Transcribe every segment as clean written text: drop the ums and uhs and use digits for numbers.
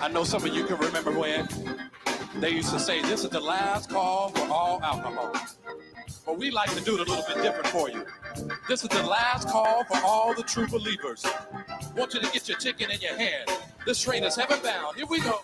I know some of you can remember when they used to say, this is the last call for all alcohol. But we like to do it a little bit different for you. This is the last call for all the true believers. I want you to get your chicken in your hand. This train is heaven bound. Here we go.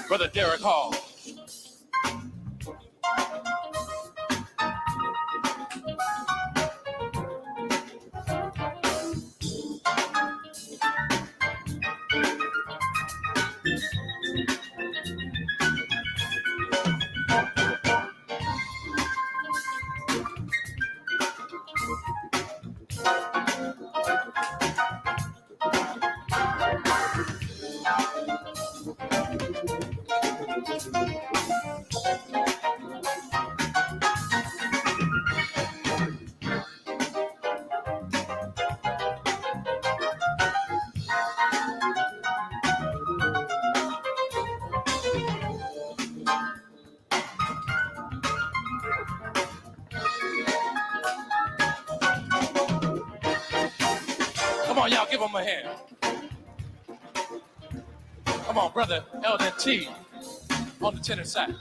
Brother Derek Hall. Come on, y'all, give him a hand. Come on, brother Eldon T on the tenor sax.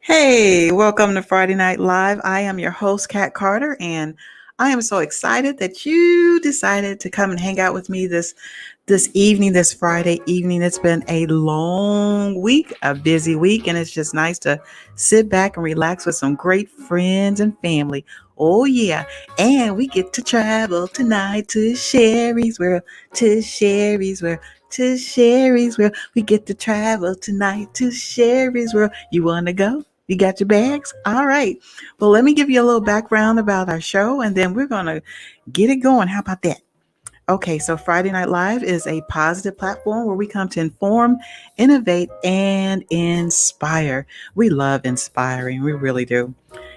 Hey, welcome to Friday Night Live. I am your host, Kat Carter, and I am so excited that you decided to come and hang out with me this evening, this Friday evening. It's been a long week, a busy week, and it's just nice to sit back and relax with some great friends and family. Oh yeah, and we get to travel tonight to Sherry's World, to Sherry's World. To Sherry's World. We get to travel tonight to Sherry's World. You want to go? You got your bags? All right. Well, let me give you a little background about our show and then we're going to get it going. How about that? Okay, so Friday Night Live is a positive platform where we come to inform, innovate, and inspire. We love inspiring, we really do.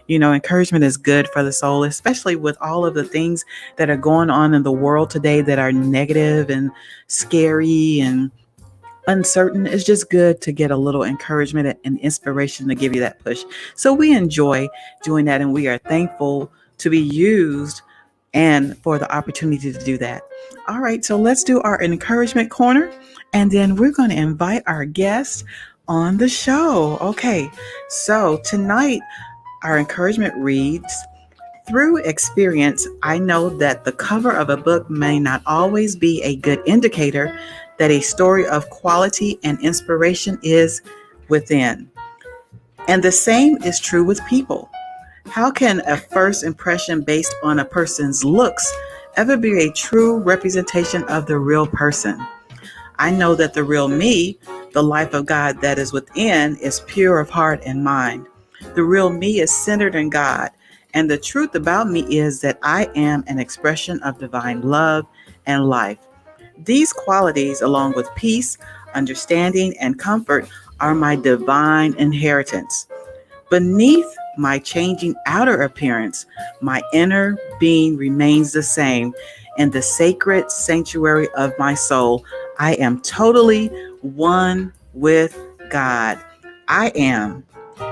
You know, encouragement is good for the soul, especially with all of the things that are going on in the world today that are negative and scary and uncertain. It's just good to get a little encouragement and inspiration to give you that push. So we enjoy doing that and we are thankful to be used and for the opportunity to do that. All right, so let's do our encouragement corner and then we're going to invite our guests on the show. Okay, so tonight our encouragement reads, through experience, I know that the cover of a book may not always be a good indicator that a story of quality and inspiration is within. And the same is true with people. How can a first impression based on a person's looks ever be a true representation of the real person? I know that the real me, the life of God that is within, is pure of heart and mind. The real me is centered in God. And the truth about me is that I am an expression of divine love and life. These qualities, along with peace, understanding, and comfort, are my divine inheritance. Beneath my changing outer appearance, my inner being remains the same. In the sacred sanctuary of my soul, I am totally one with God. I am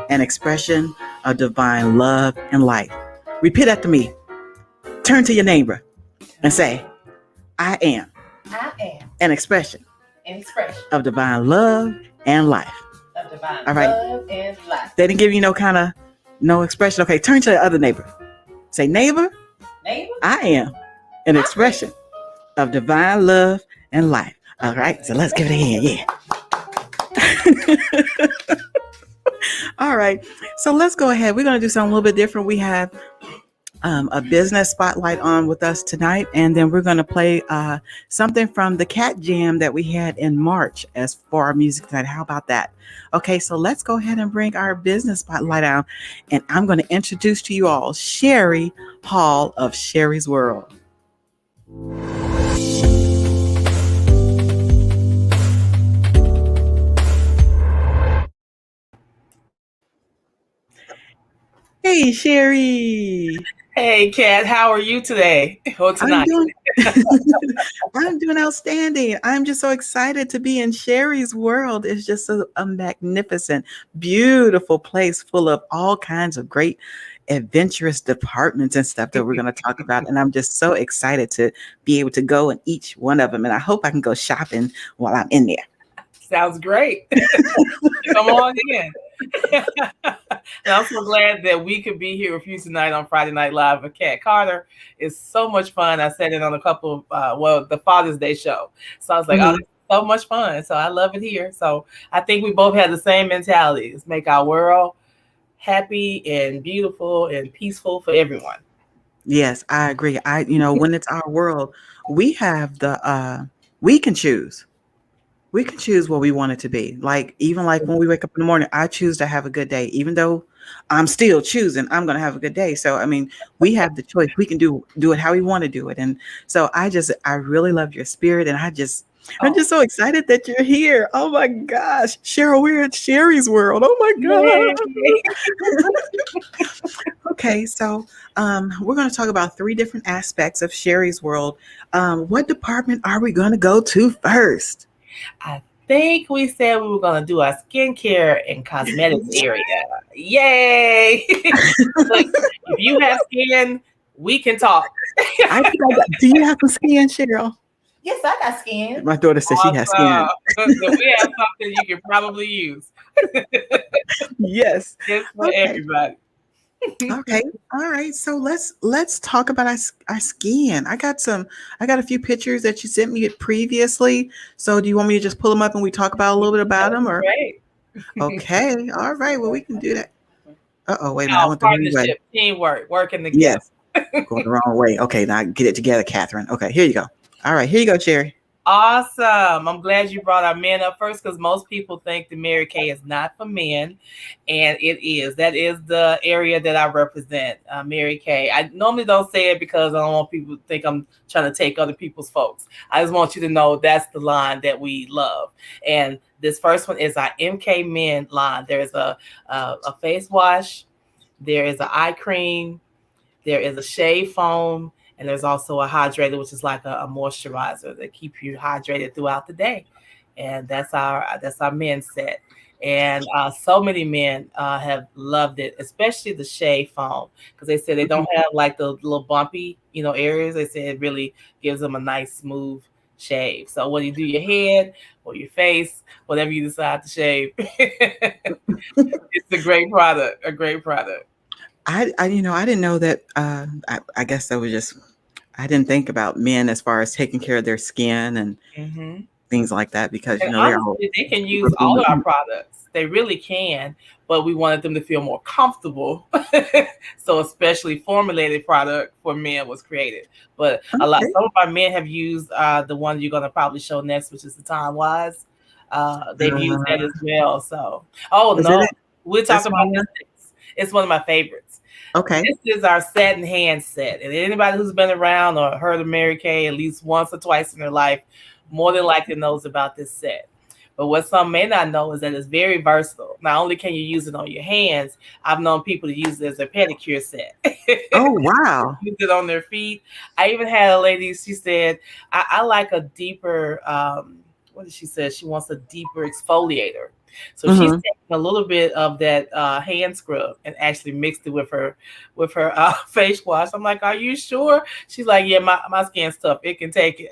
an expression of divine love and light. Repeat after me. Turn to your neighbor and say, I am an expression an expression of divine love and life. of divine All right. love and life. They didn't give you no expression. Okay, turn to the other neighbor. Say, neighbor, Neighbor, I am an expression of divine love and life. All right, so let's give it a hand. Yeah. All right, so let's go ahead. We're going to do something a little bit different. We have a business spotlight on with us tonight, and then we're going to play something from the Cat Jam that we had in March as for our music tonight. How about that? Okay, so let's go ahead and bring our business spotlight out, and I'm going to introduce to you all Cheryl Hall of Cherie's World. Hey, Cherie. hey Kat, how are you today or I'm tonight? doing I'm doing outstanding. I'm just so excited to be in Sherry's world. It's just a magnificent, beautiful place full of all kinds of great adventurous departments and stuff that we're going to talk about. And I'm just so excited to be able to go in each one of them. And I hope I can go shopping while I'm in there. Sounds great. Come on in. And I'm so glad that we could be here with you tonight on Friday Night Live with Kat Carter. It's so much fun. I said it on a couple of the Father's Day show. So I was like, oh, this is so much fun. So I love it here. So I think we both have the same mentality. Let's make our world happy and beautiful and peaceful for everyone. Yes, I agree. When it's our world, we have we can choose. We can choose what we want it to be. Like, even like when we wake up in the morning, I choose to have a good day, even though I'm still choosing I'm going to have a good day. So, I mean, we have the choice. We can do it how we want to do it. And so I really love your spirit. And I'm just so excited that you're here. Oh my gosh. Cheryl, we're at Sherry's world. Oh my God. Okay. So, we're going to talk about 3 different aspects of Sherry's world. What department are we going to go to first? I think we said we were going to do our skincare and cosmetics area. Yay! Look, if you have skin, we can talk. Do you have some skin, Cheryl? Yes, I got skin. My daughter says she has skin. So we have something you can probably use. Yes. It's for Okay. everybody. Okay. All right. So let's talk about our skin. I got a few pictures that you sent me previously. So do you want me to just pull them up and we talk about a little bit about That'd them, be or great. okay. All right. Well, we can do that. Uh-oh, wait a minute. I Oh, went the wrong way. partnership, teamwork, working together. Yes. Going the wrong way. Okay, now get it together, Catherine. Okay, here you go. All right, here you go, Cherie. Awesome. I'm glad you brought our men up first because most people think the Mary Kay is not for men, and it is. That is the area that I represent, Mary Kay. I normally don't say it because I don't want people to think I'm trying to take other people's folks. I just want you to know that's the line that we love. And this first one is our MK Men line. There's a face wash, there is an eye cream, there is a shave foam, and there's also a hydrator, which is like a moisturizer that keep you hydrated throughout the day. And that's our men's set. And so many men have loved it, especially the shave foam, because they said they don't have like the little bumpy, areas. They said it really gives them a nice smooth shave. So when you do your head or your face, whatever you decide to shave, it's a great product. A great product. I didn't know that. I guess that was just I didn't think about men as far as taking care of their skin and Mm-hmm. things like that because And they're all. honestly, they can use all of our products. They really can, but we wanted them to feel more comfortable. So a specially formulated product for men was created. But Okay. some of our men have used the one you're going to probably show next, which is the Time Wise. They've used that as well. So, oh Is it no, we'll talk this about one? this next. It's one of my favorites. Okay. This is our satin hand set. And anybody who's been around or heard of Mary Kay at least once or twice in their life more than likely knows about this set. But what some may not know is that it's very versatile. Not only can you use it on your hands, I've known people to use it as a pedicure set. Oh wow. Use it on their feet. I even had a lady, she said, I like a deeper, what did she say? She wants a deeper exfoliator. So she's taking a little bit of that hand scrub and actually mixed it with her face wash. I'm like, are you sure? She's like, yeah, my skin's tough. It can take it.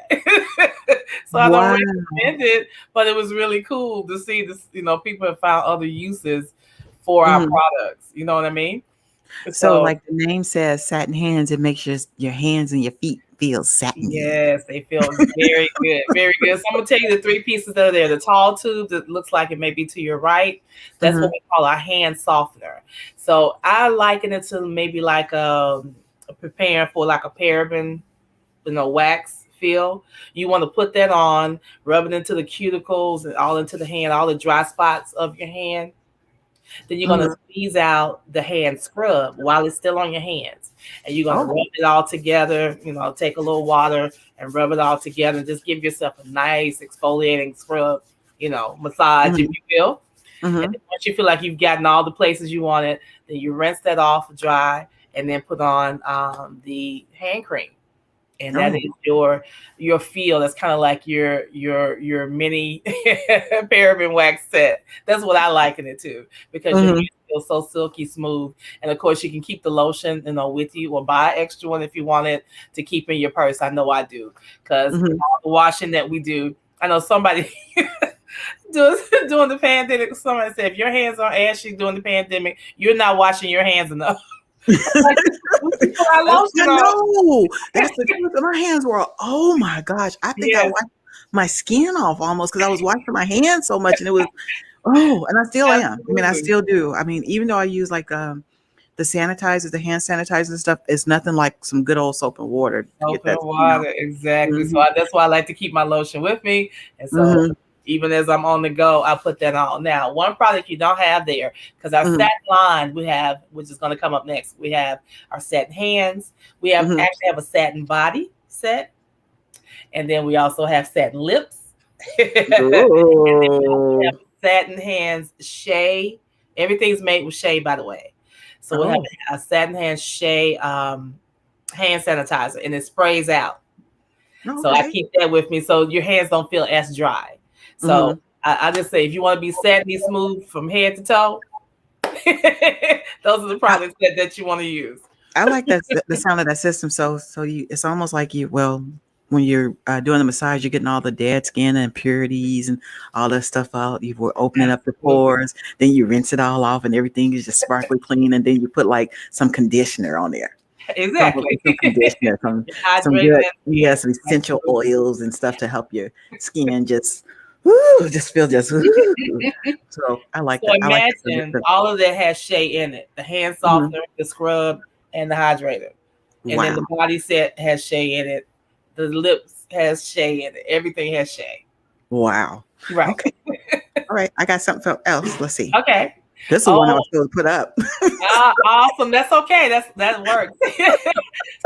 So I don't Wow. recommend it, but it was really cool to see this. People have found other uses for our products. You know what I mean? So, like the name says, satin hands. It makes your hands and your feet feel satiny. Yes, they feel very good, very good. So I'm gonna tell you the three pieces that are there. The tall tube that looks like it may be to your right. That's what we call our hand softener. So I liken it to maybe like preparing for like a paraben, wax feel. You want to put that on, rub it into the cuticles and all into the hand, all the dry spots of your hand. Then you're going to squeeze out the hand scrub while it's still on your hands. And you're going to rub it all together, take a little water and rub it all together and just give yourself a nice exfoliating scrub, massage, if you will. And then once you feel like you've gotten all the places you wanted, then you rinse that off dry and then put on the hand cream. And that is your feel. That's kind of like your mini paraben wax set. That's what I liken it to because your hands feel so silky smooth. And of course, you can keep the lotion, with you, or buy an extra one if you want it to keep in your purse. I know I do because all the washing that we do. I know somebody during the pandemic. Somebody said if your hands are ashy during the pandemic, you're not washing your hands enough. No, that's the truth. My hands were, oh my gosh. I think I wiped my skin off almost because I was washing my hands so much, and it was, and I still am. I mean, I still do. I mean, even though I use like the sanitizers, the hand sanitizers and stuff, it's nothing like some good old soap and water. Soap and water, exactly. So that's why I like to keep my lotion with me, and so. Even as I'm on the go, I put that on. Now, one product you don't have there, because our satin line we have, which is going to come up next, we have our satin hands. We have actually have a satin body set. And then we also have satin lips. And then we also have satin hands shea. Everything's made with shea, by the way. So we'll have a satin hands shea hand sanitizer, and it sprays out. So I keep that with me so your hands don't feel as dry. So I just say, if you want to be satiny smooth from head to toe, those are the products that you want to use. I like that the sound of that system. So it's almost like when you're doing the massage, you're getting all the dead skin and impurities and all that stuff out. You were opening up the Absolutely. pores, then you rinse it all off, and everything is just sparkly clean. And then you put like some conditioner on there. Exactly. Some conditioner, some Hydrating good, that skin. some essential Absolutely. oils and stuff to help your skin just feel just. Woo. So I like So that. I like imagine that. all of that has shea in it. The hand Mhm. softener, the scrub, and the hydrator. And then Wow. the body set has shea in it. The lips has shea in it. Everything has shea. Wow. Right. Okay. All right. I got something else. Let's see. Okay. This is one I Oh, was supposed to put up. awesome. That's okay. That works.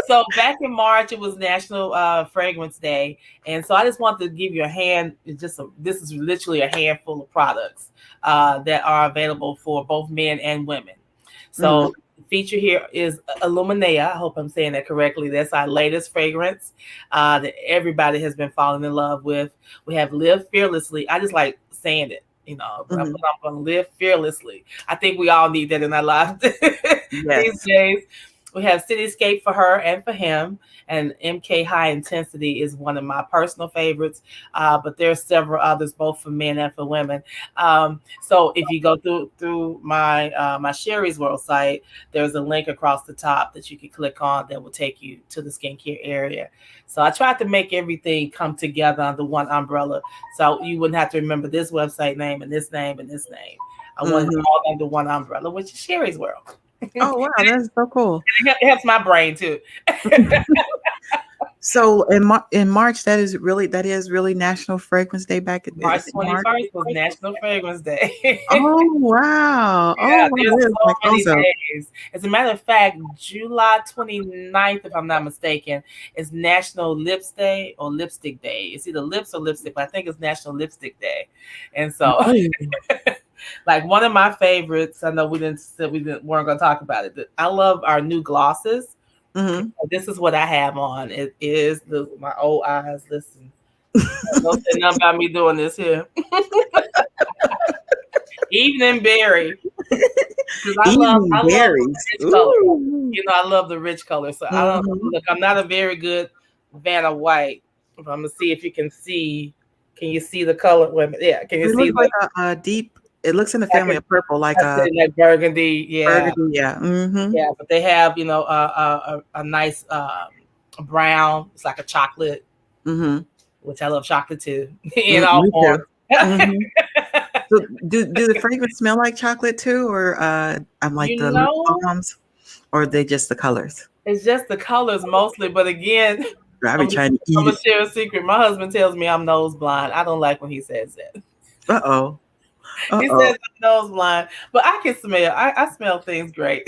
So back in March, it was National Fragrance Day, and so I just want to give you a hand. This is literally a handful of products that are available for both men and women. Mhm. So the feature here is Illuminea. I hope I'm saying that correctly. That's our latest fragrance that everybody has been falling in love with. We have Live Fearlessly. I just like saying it. When I Mhm. put up on Live Fearlessly. I think we all need that in our lives these Yes. days. We have Cityscape for her and for him, and MK High Intensity is one of my personal favorites. But there are several others, both for men and for women. So if you go through my Cherie's World site, there's a link across the top that you can click on that will take you to the skincare area. So I tried to make everything come together under one umbrella, so you wouldn't have to remember this website name and this name and this name. I wanted it Mhm. all under one umbrella, which is Cherie's World. Oh wow, that's so cool. It helps my brain too. So in March, that is really National Fragrance Day. Back March is it March? 21st was National Fragrance Day. Oh wow! Oh Yeah, wow! there's That is so like many also. days. As a matter of fact, July 29th, if I'm not mistaken, is National Lips Day or Lipstick Day. It's either lips or lipstick, but I think it's National Lipstick Day. And so, Oh. like one of my favorites, I know weren't going to talk about it. But I love our new glosses. Mhm. This is what I have on. It is my old eyes. Listen, don't say nothing about me doing this here. Evening Berry. Because Evening I love the berries. rich color. Ooh. I love the rich color. So I don't Mhm. look. I'm not a very good Vanna White. But I'm gonna see if you can see. Can you see the color? Wait a minute. Yeah. Can you It see looks like the? a deep. It looks in the I family can. of purple, like I a say like burgundy. Yeah. burgundy. Yeah. Mm-hmm. Yeah. But they have a nice brown. It's like a chocolate, Mm-hmm. which I love chocolate too. In all Me too. forms. Mm-hmm. So do the fragrance smell like chocolate too, or I'm like you the lip know, balms, or are they just the colors? it's just the colors mostly. But again, I be I'm, trying to I'm eat gonna it. share a secret. My husband tells me I'm nose blind. I don't like when he says that. Uh oh. Uh He oh. says I'm nose blind, but I can smell. I smell things great.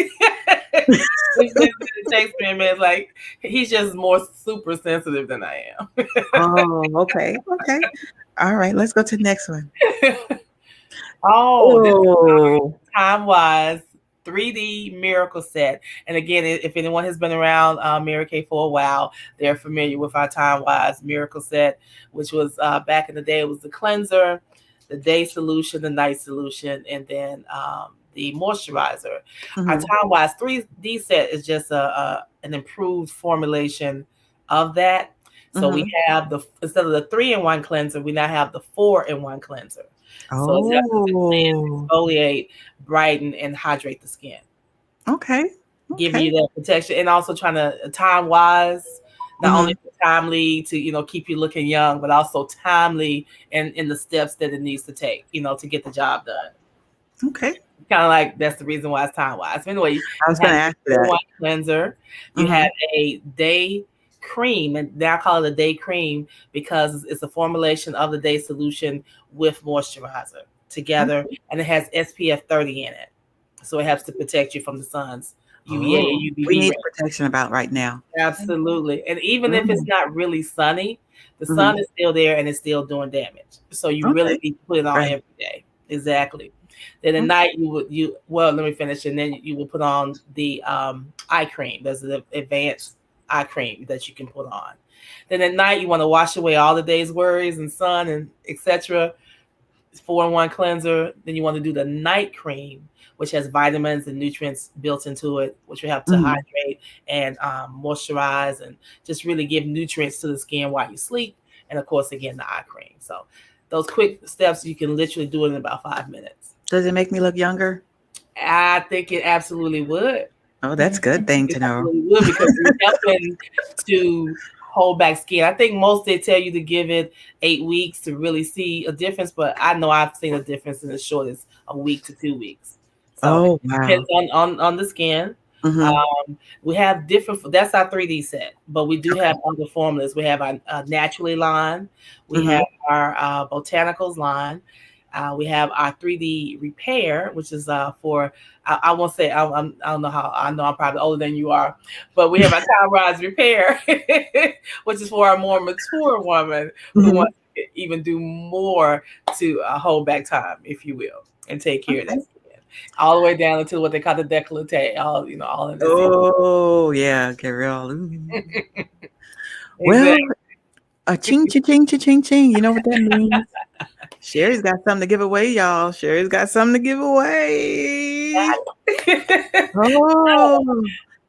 It takes me a minute. Like he's just more super sensitive than I Oh. Okay. Okay. All right. Let's go to the next one. am. Oh, this Oh. time wise 3D miracle set. And again, if anyone has been around Mary Kay for a while, they're familiar with our time wise miracle set, which was back in the day. It was the cleanser, the day solution, the night solution, and then the moisturizer. Our Mm-hmm. time wise 3D set is just an improved formulation of that. So we Mm-hmm. have instead of the 3-in-1 cleanser, we now have the 4-in-1 cleanser. So it's definitely Oh. exfoliate, brighten, and hydrate the skin, Okay. giving Okay. you that protection, and also trying to time wise, not only Mm-hmm. timely to keep you looking young, but also timely in the steps that it needs to take, to get the job done. Okay. Kind of like that's the reason why it's time wise. Anyway, you I was have going to a ask you that. one cleanser, you Mm-hmm. have a day cream, and now I call it a day cream because it's a formulation of the day solution with moisturizer together, Okay. and it has SPF 30 in it, so it helps to protect you from the sun's UVA Oh, and we UVB need rays. protection about right now. Absolutely. And even if it's Mm-hmm. not really sunny, the sun Mm-hmm. is still there and it's still doing damage. So you really Okay. need to put it on Right. every day. Exactly. Then at Okay. night let me finish, and then you will put on the eye cream. There's an advanced eye cream that you can put on. Then at night you want to wash away all the day's worries and sun and etc. 4-in-1 cleanser. Then you want to do the night cream, which has vitamins and nutrients built into it, which will help to hydrate and moisturize and just really give nutrients to the skin while you sleep. And of course, again, the eye cream. So those quick steps, you can literally do it in about 5 minutes. Does it make me look younger? I think it absolutely would. Oh, that's a good thing to know. It would, because it's helping to hold back skin. I think most they tell you to give it 8 weeks to really see a difference, but I know I've seen a difference in as short as a week to 2 weeks. So it depends on the skin. We have different, that's our 3D set, but we do have other formulas. We have our naturally line, we have our botanicals line, we have our 3D repair, which is for I won't say I don't know how, I know I'm probably older than you are, but we have our time rise repair, which is for our more mature woman who wants to even do more to hold back time, if you will, and take care of that. All the way down to what they call the décolleté, all in this. Oh yeah, get real. Well, a ching ching ching ching ching. You know what that means? Sherry's got something to give away, y'all. Sherry's got something to give away.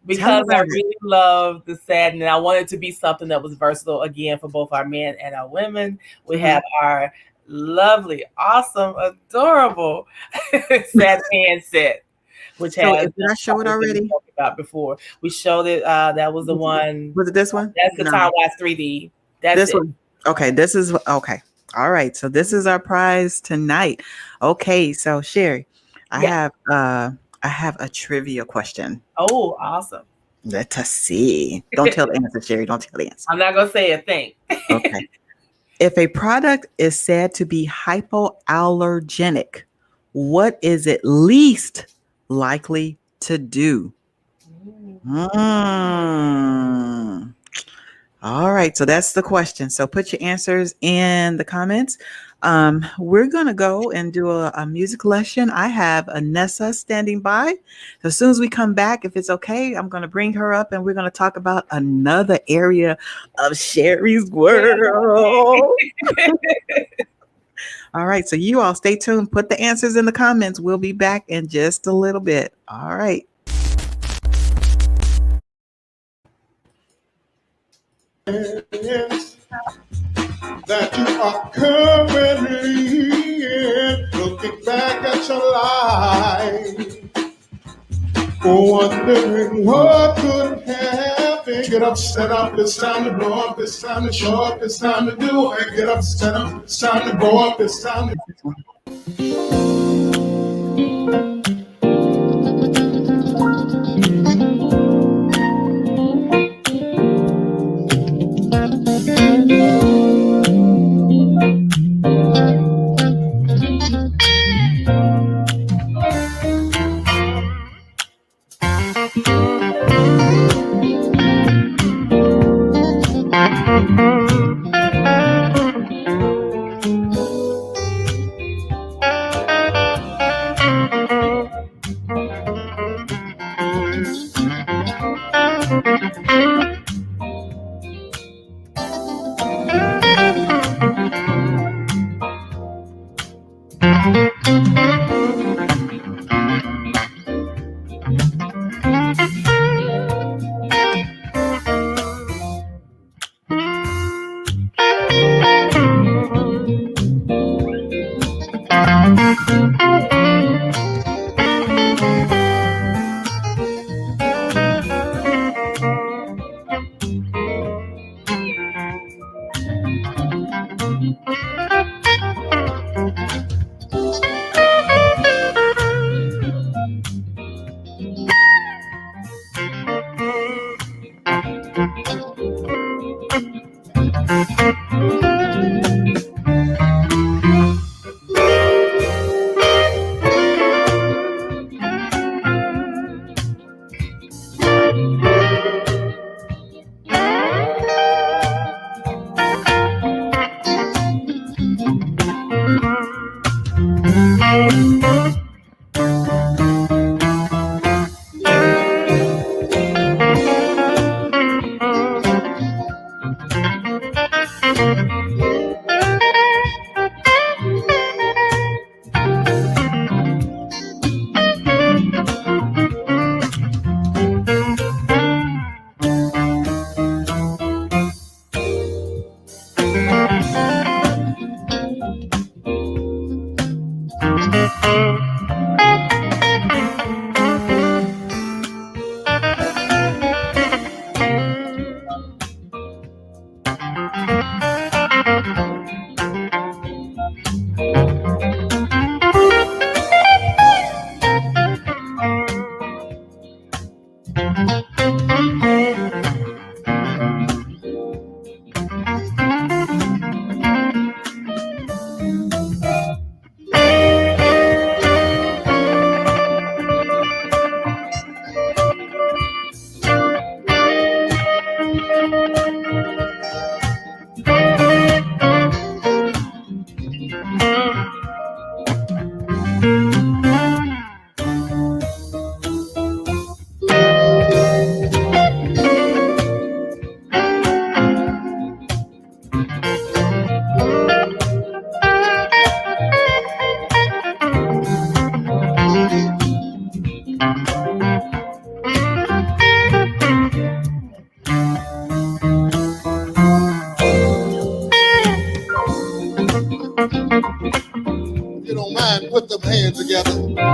Because I really love the satin, and I wanted it to be something that was versatile again for both our men and our women. We have our lovely, awesome, adorable satin hand set, which has. Did I show it already? We talked about before. We showed it. That was the one. Was it this one? That's the Time Wise 3D. That's this one. Okay, this is okay. All right, so this is our prize tonight. Okay, so Cherie, I have a trivia question. Oh, awesome. Let us see. Don't tell the answer, Cherie. Don't tell the answer. I'm not gonna say a thing. Okay. If a product is said to be hypoallergenic, what is it least likely to do? All right, so that's the question. So put your answers in the comments. We're going to go and do a music lesson. I have Anessa standing by. So as soon as we come back, if it's okay, I'm going to bring her up and we're going to talk about another area of Cherie's world. All right, so you all stay tuned. Put the answers in the comments. We'll be back in just a little bit. All right. That you are currently looking back at your life, wondering what could happen. Get up, stand up, it's time to blow up, it's time to show up, it's time to do it. Get up, stand up, it's time to go up, it's time to.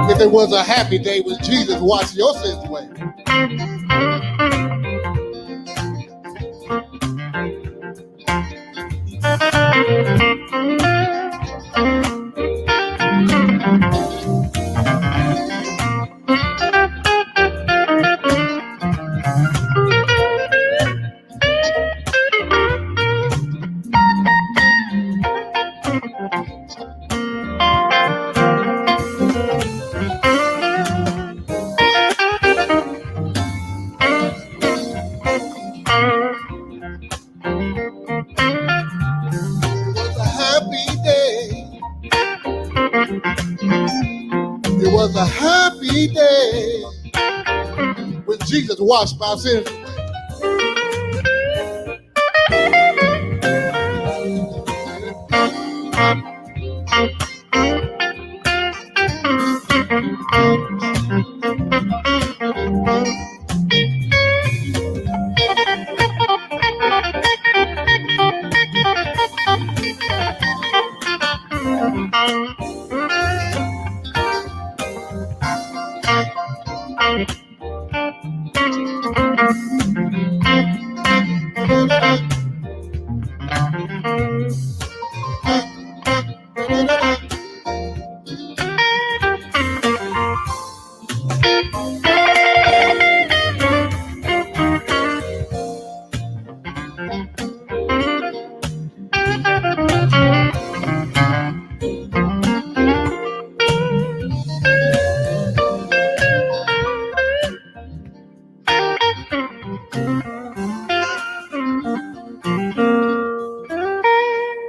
If it was a happy day when Jesus washed your sins away. It was a happy day when Jesus washed my sins away.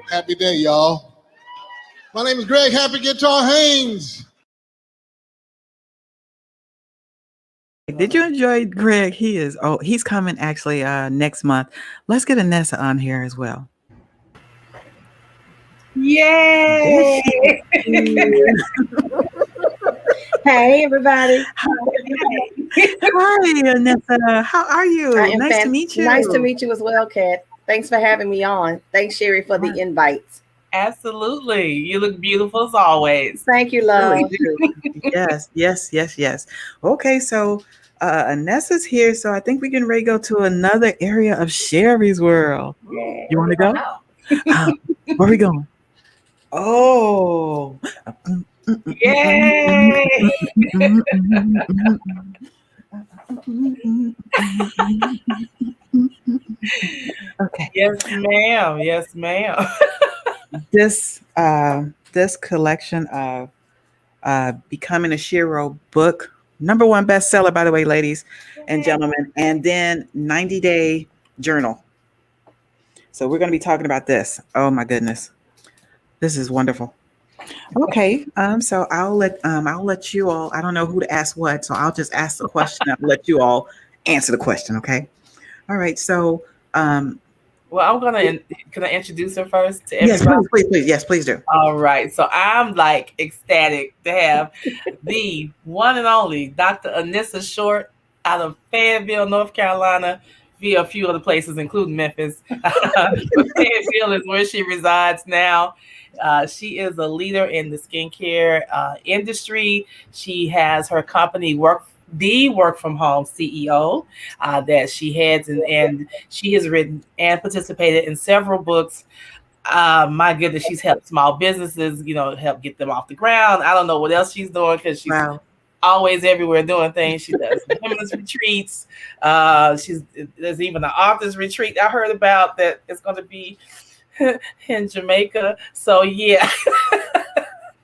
Happy day, y'all. My name is Greg Happy Guitar Haynes. Did you enjoy Greg? He's coming actually next month. Let's get Anessa on here as well. Yay! Hey, everybody. Hi, Anessa. How are you? Nice to meet you. Nice to meet you as well, Kat. Thanks for having me on. Thanks, Cherie, for the invites. Absolutely. You look beautiful as always. Thank you, love. Yes. Okay, so Anessa's here, so I think we can ready to go to another area of Cherie's world. Yeah. You want to go? Where are we going? Oh. Yay! Okay. Yes, ma'am. Yes, ma'am. This collection of Becoming a Shero book, #1 bestseller, by the way, ladies and gentlemen, and then 90-day journal. So we're going to be talking about this. Oh my goodness, this is wonderful. Okay, so I'll let you all. I don't know who to ask what, so I'll just ask the question. I'll let you all answer the question. Okay. All right. So, Well, can I introduce her first to everybody? Yes, please. Yes, please do. All right. So I'm like ecstatic to have the one and only Dr. Anessa Short out of Fayetteville, North Carolina, via a few other places, including Memphis. But Fayetteville is where she resides now. She is a leader in the skincare industry. She has her company Work from Home CEO that she heads, and she has written and participated in several books. My goodness, she's helped small businesses, help get them off the ground. I don't know what else she's doing because she's always everywhere doing things. She does women's retreats. There's even an author's retreat I heard about that is going to be in Jamaica. So yeah.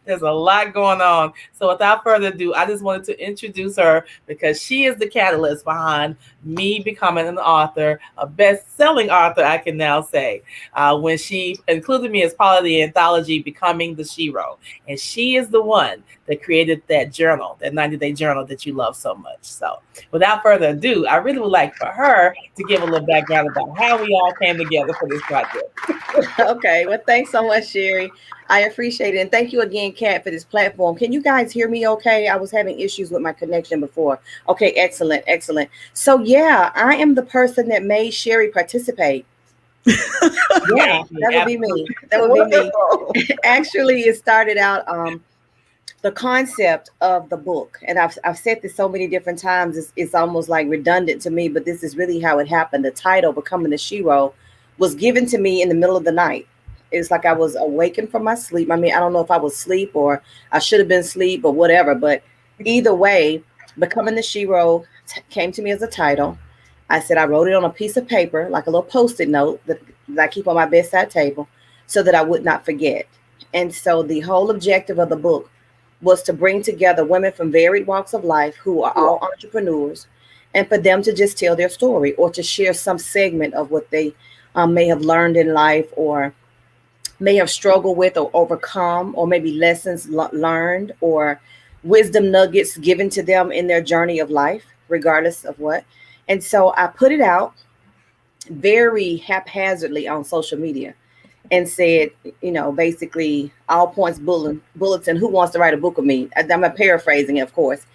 There's a lot going on. So without further ado, I just wanted to introduce her because she is the catalyst behind me becoming an author, a best-selling author, I can now say, when she included me as part of the anthology Becoming the Shero. And she is the one that created that journal, that 90-day journal that you love so much. So without further ado, I really would like for her to give a little background about how we all came together for this project. Okay. Well, thanks so much, Cherie. I appreciate it. And thank you again, Kat, for this platform. Can you guys hear me okay? I was having issues with my connection before. Okay, excellent. So yeah, I am the person that made Cherie participate. Yeah, that would be me. Actually, it started out, the concept of the book, and I've said this so many different times, it's almost like redundant to me, but this is really how it happened. The title, Becoming the Shero, was given to me in the middle of the night. It's like I was awakened from my sleep. I mean, I don't know if I was asleep or I should have been asleep or whatever, but either way, Becoming the Shero came to me as a title. I said I wrote it on a piece of paper, like a little post-it note that I keep on my bedside table so that I would not forget. And so the whole objective of the book was to bring together women from varied walks of life who are all entrepreneurs, and for them to just tell their story or to share some segment of what they may have learned in life, or may have struggled with or overcome, or maybe lessons learned or wisdom nuggets given to them in their journey of life, regardless of what. And so I put it out very haphazardly on social media and said, basically all points bulletin, who wants to write a book with me? I'm paraphrasing it, of course.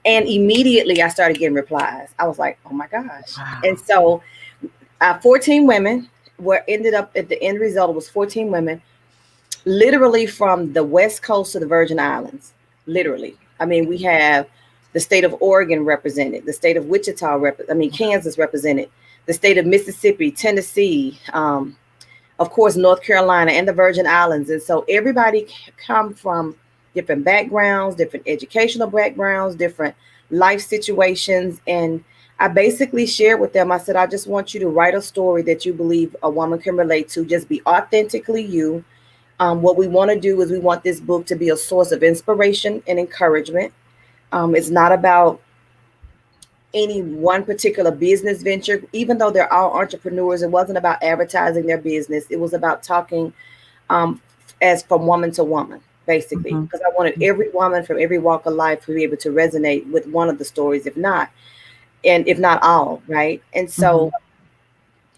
And immediately I started getting replies. I was like, oh my gosh. Wow. And so 14 women ended up at the end result. It was 14 women, literally from the West Coast to the Virgin Islands, literally. I mean, we have the state of Oregon represented, the state of Wichita, Kansas represented, the state of Mississippi, Tennessee, of course, North Carolina, and the Virgin Islands. And so everybody come from different backgrounds, different educational backgrounds, different life situations. And I basically shared with them, I said, I just want you to write a story that you believe a woman can relate to. Just be authentically you. What we want to do is we want this book to be a source of inspiration and encouragement. It's not about any one particular business venture, even though they're all entrepreneurs. It wasn't about advertising their business. It was about talking as from woman to woman, basically, because I wanted every woman from every walk of life to be able to resonate with one of the stories, if not all, right? And so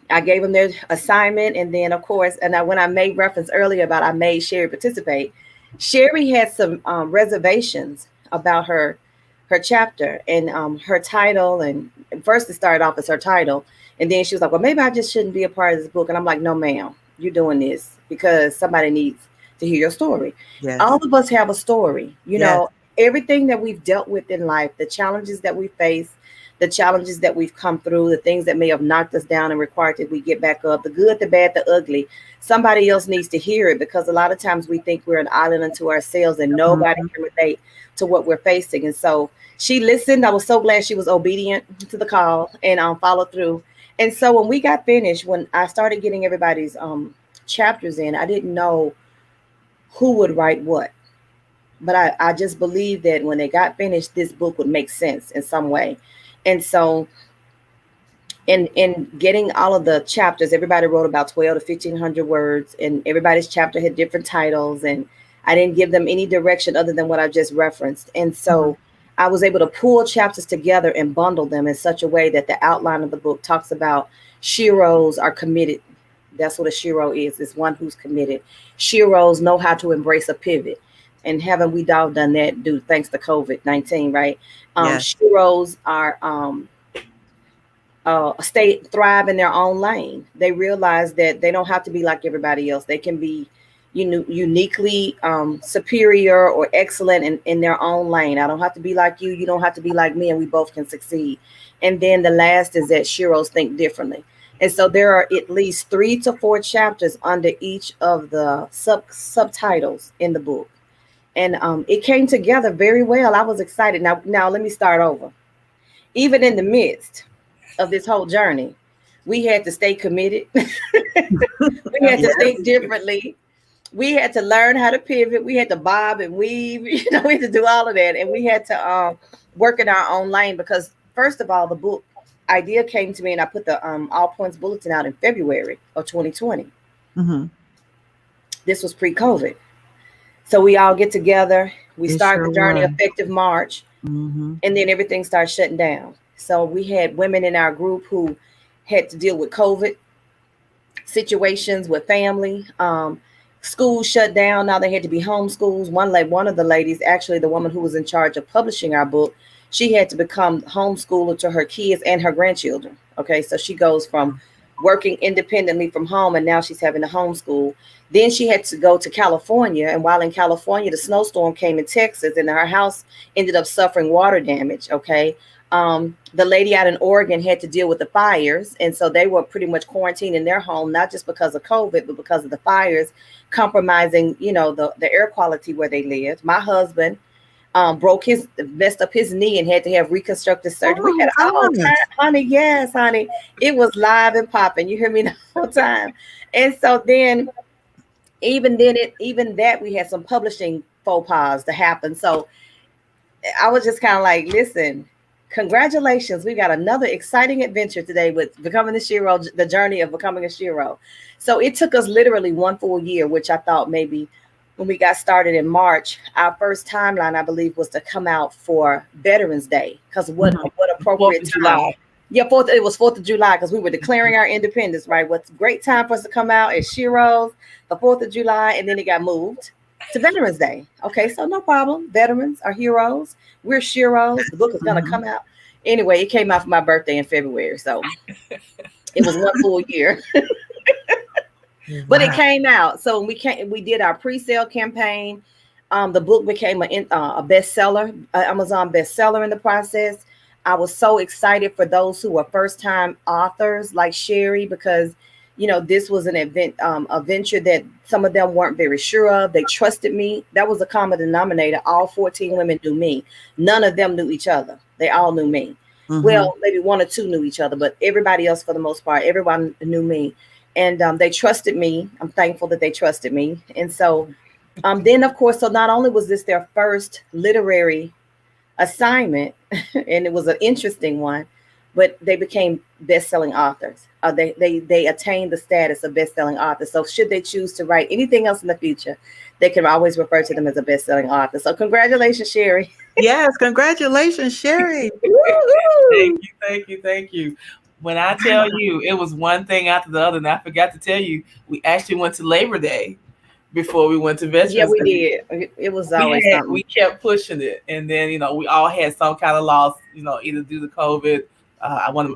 I gave them their assignment. And then, of course, when I made reference earlier about I made Cherie participate, Cherie had some reservations about her chapter and her title. And first it started off as her title. And then she was like, well, maybe I just shouldn't be a part of this book. And I'm like, no, ma'am, you're doing this because somebody needs to hear your story. Yes. All of us have a story, you know, everything that we've dealt with in life, the challenges that we face, the challenges that we've come through, the things that may have knocked us down and required that we get back up, the good, the bad, the ugly. Somebody else needs to hear it, because a lot of times we think we're an island unto ourselves and nobody can relate to what we're facing. And so she listened. I was so glad she was obedient to the call and followed through. And so when we got finished, when I started getting everybody's chapters in, I didn't know who would write what. But I just believed that when they got finished, this book would make sense in some way. And so in getting all of the chapters, everybody wrote about 12 to 1,500 words, and everybody's chapter had different titles. And I didn't give them any direction other than what I just referenced. And so I was able to pull chapters together and bundle them in such a way that the outline of the book talks about Sheros are committed. That's what a Shero is one who's committed. Sheros know how to embrace a pivot. And haven't we all done that, thanks to COVID-19, right? Sheros are thrive in their own lane. They realize that they don't have to be like everybody else. They can be uniquely superior or excellent in their own lane. I don't have to be like you. You don't have to be like me, and we both can succeed. And then the last is that Sheros think differently. And so there are at least 3 to 4 chapters under each of the subtitles in the book. And it came together very well. I was excited. Now let me start over. Even in the midst of this whole journey, we had to stay committed. We had to think differently. We had to learn how to pivot. We had to bob and weave. We had to do all of that. And we had to work in our own lane, because first of all, the book idea came to me, and I put the All Points Bulletin out in February of 2020. This was pre-COVID. So we all get together. We start the journey effective March, and then everything starts shutting down. So we had women in our group who had to deal with COVID situations with family. Schools shut down. Now they had to be homeschools. One of the ladies, actually the woman who was in charge of publishing our book, she had to become homeschooler to her kids and her grandchildren. Okay, so she goes from working independently from home, and now she's having to homeschool. Then she had to go to California, and while in California, the snowstorm came in Texas, and her house ended up suffering water damage. Okay. The lady out in Oregon had to deal with the fires, and so they were pretty much quarantined in their home, not just because of COVID, but because of the fires compromising, the air quality where they lived. My husband messed up his knee and had to have reconstructive surgery. We had all time, honey. Yes, honey. It was live and popping. You hear me the whole time. And so then, even that we had some publishing faux pas to happen. So I was just kind of like, listen, congratulations. We got another exciting adventure today with becoming a Shero, the journey of becoming a Shero. So it took us literally 1 full year, which I thought maybe when we got started in March, our first timeline, I believe, was to come out for Veterans Day. Because what appropriate time. Yeah, it was 4th of July, because we were declaring our independence, right? What's a great time for us to come out is Sheroes, the 4th of July, and then it got moved to Veterans Day. Okay, so no problem. Veterans are heroes. We're Sheroes. The book is going to come out. Anyway, it came out for my birthday in February, so it was 1 full year. But it came out. So we did our pre-sale campaign. The book became a bestseller, Amazon bestseller in the process. I was so excited for those who were first-time authors like Cherie, because this was an event, a venture that some of them weren't very sure of. They trusted me. That was a common denominator. All 14 women knew me. None of them knew each other. They all knew me. Well, maybe 1 or 2 knew each other, but everybody else, for the most part, everyone knew me. And they trusted me. I'm thankful that they trusted me. And so then, of course, so not only was this their first literary assignment, and it was an interesting one, but they became best-selling authors. They attained the status of best-selling authors. So should they choose to write anything else in the future, they can always refer to them as a best-selling author. So congratulations, Cherie. Yes, congratulations, Cherie. Thank you. When I tell you, it was one thing after the other, and I forgot to tell you, we actually went to Labor Day before we went to Veterans Day. Yeah, we did. It was always something. We kept pushing it, and then we all had some kind of loss, either due to COVID.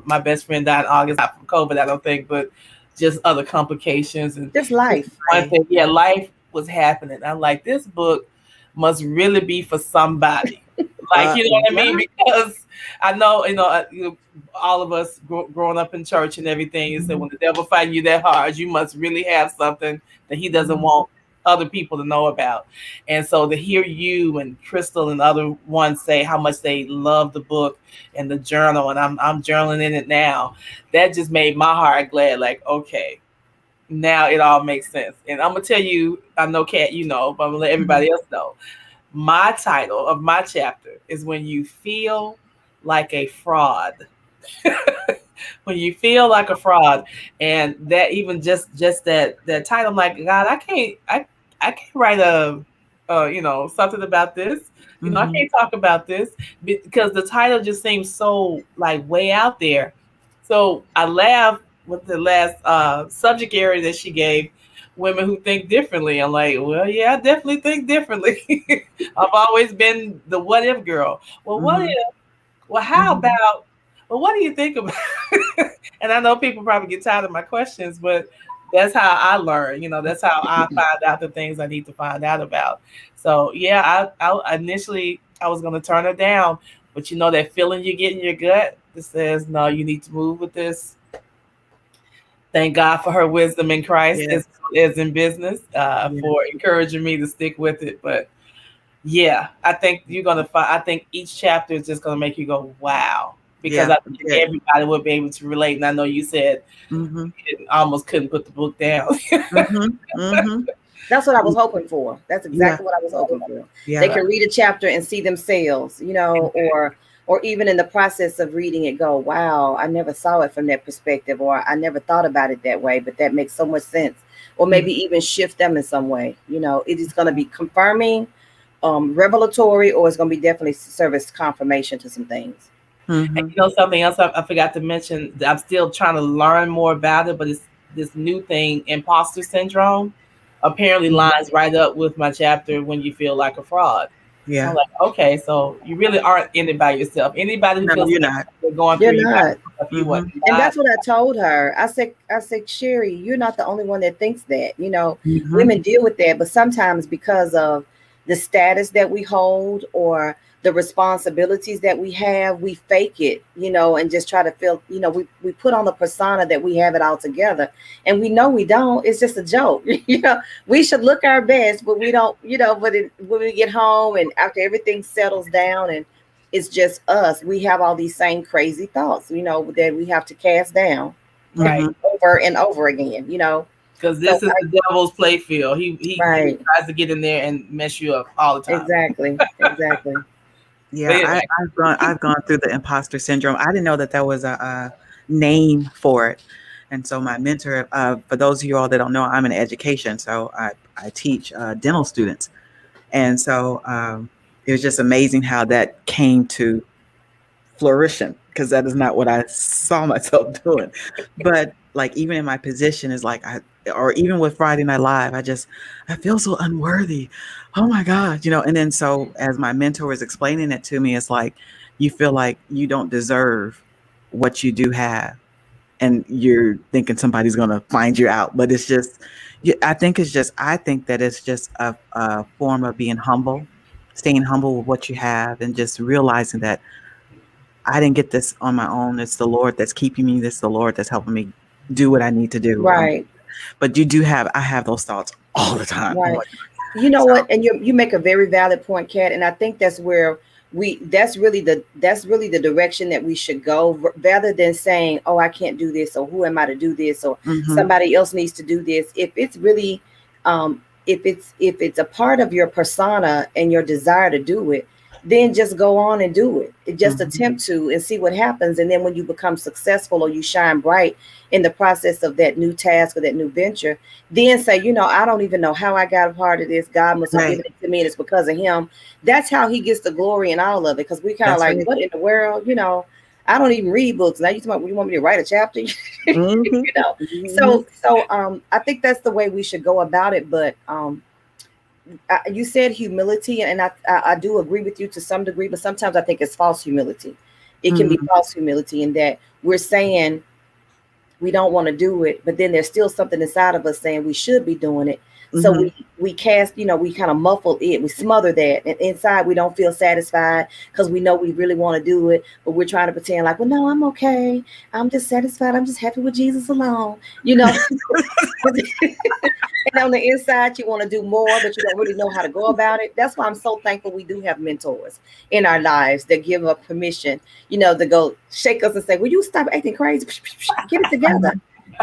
My best friend died in August, not from COVID, I don't think, but just other complications and just life. One thing, life was happening. I'm like, this book must really be for somebody. Like, you know what I mean? Because I know, all of us growing up in church and everything, you said when the devil fighting you that hard, you must really have something that he doesn't want other people to know about. And so to hear you and Crystal and other ones say how much they love the book and the journal, and I'm journaling in it now, that just made my heart glad. Like, okay, now it all makes sense. And I'm gonna tell you, I know, Kat, but I'm gonna let everybody else know. My title of my chapter is When You Feel Like a Fraud. When you feel like a fraud. And that even just that title, I'm like, God, I can't write something about this. I can't talk about this because the title just seems so like way out there. So I laugh with the last subject area that she gave, women who think differently. I'm like, well, yeah, I definitely think differently. I've always been the what if girl. Well, what if? Well, how about? Well, what do you think about? And I know people probably get tired of my questions, but that's how I learn. That's how I find out the things I need to find out about. So yeah, I initially I was going to turn it down, but that feeling you get in your gut that says, no, you need to move with this. Thank God for her wisdom in Christ as in business, for encouraging me to stick with it. But yeah, I think you're going to find, I think each chapter is just going to make you go, wow. Because I think everybody would be able to relate. And I know you said you almost couldn't put the book down. That's what I was hoping for. That's exactly what I was hoping for. Yeah. They can read a chapter and see themselves, or even in the process of reading it, go, wow, I never saw it from that perspective, or I never thought about it that way, but that makes so much sense. Or maybe even shift them in some way. It is going to be confirming, revelatory, or it's going to be definitely service confirmation to some things. And something else I forgot to mention, I'm still trying to learn more about it, but it's this new thing, imposter syndrome, apparently lines right up with my chapter, When You Feel Like a Fraud. So I'm Yeah. like, okay, so you really aren't in it by yourself. Anybody who No, feels you're like not. they're going You're through, you got not. stuff you Hmm. want. And that's what I told her. I said, Cherie, you're not the only one that thinks that. Hmm. Women deal with that, but sometimes because of the status that we hold or the responsibilities that we have, we fake it, and just try to feel, we put on the persona that we have it all together. And we know we don't. It's just a joke. We should look our best, but we don't, when we get home and after everything settles down and it's just us, we have all these same crazy thoughts, that we have to cast down Right. Hmm. over and over again. Because So this is the devil's play field. He right, tries to get in there and mess you up all the time. exactly. But Yeah, anyway, I've gone through the imposter syndrome. I didn't know that there was a name for it, and so my mentor, for those of you all that don't know, I'm in education, so I teach dental students, and so it was just amazing how that came to flourishing because that is not what I saw myself doing. But like even in my position is like or even with Friday Night Live, I feel so unworthy. Oh my God, and then so as my mentor was explaining it to me, it's like you feel like you don't deserve what you do have. And you're thinking somebody's gonna find you out. But it's just I think that it's just a form of being humble, staying humble with what you have and just realizing that I didn't get this on my own. It's the Lord that's keeping me. It's the Lord that's helping me do what I need to do. Right, But I have those thoughts all the time. I'm right. like, You know so, what? And you make a very valid point, Kat. And I think that's where that's really the direction that we should go, rather than saying, "Oh, I can't do this," or "Who am I to do this?" or mhm, "Somebody else needs to do this." If it's really, if it's a part of your persona and your desire to do it, then just go on and do it. Just mhm, attempt to and see what happens. And then when you become successful or you shine bright in the process of that new task or that new venture, then say, I don't even know how I got a part of this. God must have right. given it to me, and it's because of Him. That's how He gets the glory in all of it. Because we kind of That's like, right. what in the world? I don't even read books. Now you want me to write a chapter? Mhm, mhm. So I think that's the way we should go about it. But you said humility, and I do agree with you to some degree, but sometimes I think it's false humility. It can be Mhm, false humility in that we're saying we don't want to do it, but then there's still something inside of us saying we should be doing it. So mhm. we cast, we kind of muffle it, we smother that, and inside we don't feel satisfied because we know we really want to do it, but we're trying to pretend like, well, no, I'm okay, I'm just satisfied, I'm just happy with Jesus alone. And on the inside, you want to do more, but you don't really know how to go about it. That's why I'm so thankful we do have mentors in our lives that give us permission, to go shake us and say, "Will you stop acting crazy? Get it together.